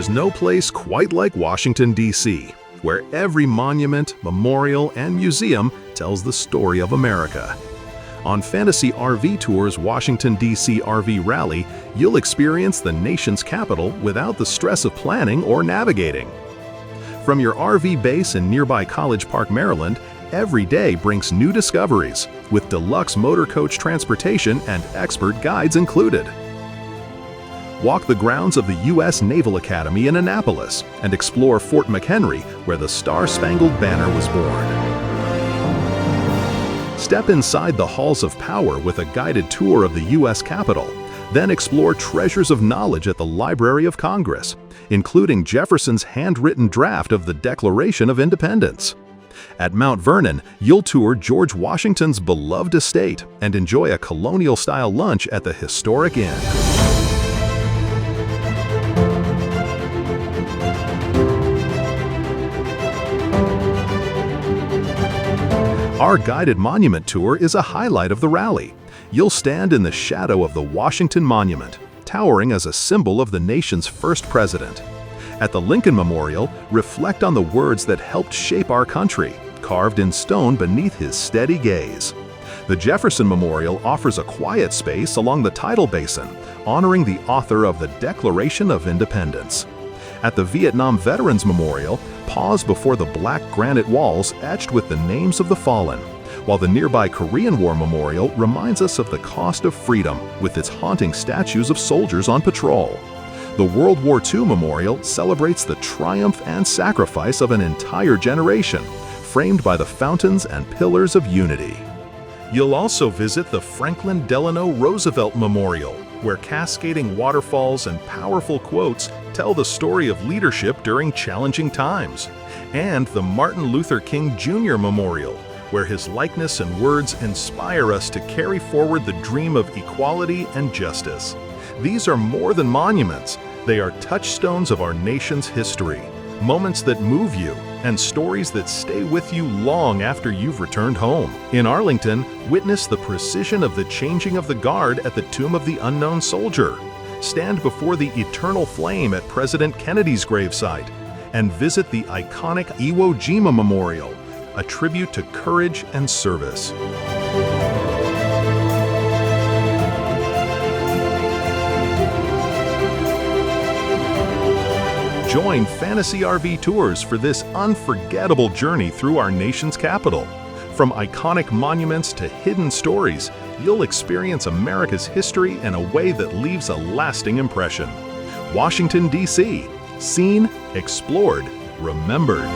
There's no place quite like Washington, D.C., where every monument, memorial, and museum tells the story of America. On Fantasy RV Tour's Washington, D.C. RV Rally, you'll experience the nation's capital without the stress of planning or navigating. From your RV base in nearby College Park, Maryland, every day brings new discoveries, with deluxe motor coach transportation and expert guides included. Walk the grounds of the U.S. Naval Academy in Annapolis and explore Fort McHenry, where the Star-Spangled Banner was born. Step inside the halls of power with a guided tour of the U.S. Capitol, then explore treasures of knowledge at the Library of Congress, including Jefferson's handwritten draft of the Declaration of Independence. At Mount Vernon, you'll tour George Washington's beloved estate and enjoy a colonial-style lunch at the historic inn. Our guided monument tour is a highlight of the rally. You'll stand in the shadow of the Washington Monument, towering as a symbol of the nation's first president. At the Lincoln Memorial, reflect on the words that helped shape our country, carved in stone beneath his steady gaze. The Jefferson Memorial offers a quiet space along the tidal basin, honoring the author of the Declaration of Independence. At the Vietnam Veterans Memorial, pause before the black granite walls etched with the names of the fallen, while the nearby Korean War Memorial reminds us of the cost of freedom with its haunting statues of soldiers on patrol. The World War II Memorial celebrates the triumph and sacrifice of an entire generation, framed by the fountains and pillars of unity. You'll also visit the Franklin Delano Roosevelt Memorial, where cascading waterfalls and powerful quotes tell the story of leadership during challenging times, and the Martin Luther King Jr. Memorial, where his likeness and words inspire us to carry forward the dream of equality and justice. These are more than monuments. They are touchstones of our nation's history, moments that move you, and stories that stay with you long after you've returned home. In Arlington, witness the precision of the changing of the guard at the Tomb of the Unknown Soldier. Stand before the eternal flame at President Kennedy's gravesite, and visit the iconic Iwo Jima Memorial, a tribute to courage and service. Join Fantasy RV Tours for this unforgettable journey through our nation's capital. From iconic monuments to hidden stories, you'll experience America's history in a way that leaves a lasting impression. Washington, D.C. Seen, explored, remembered.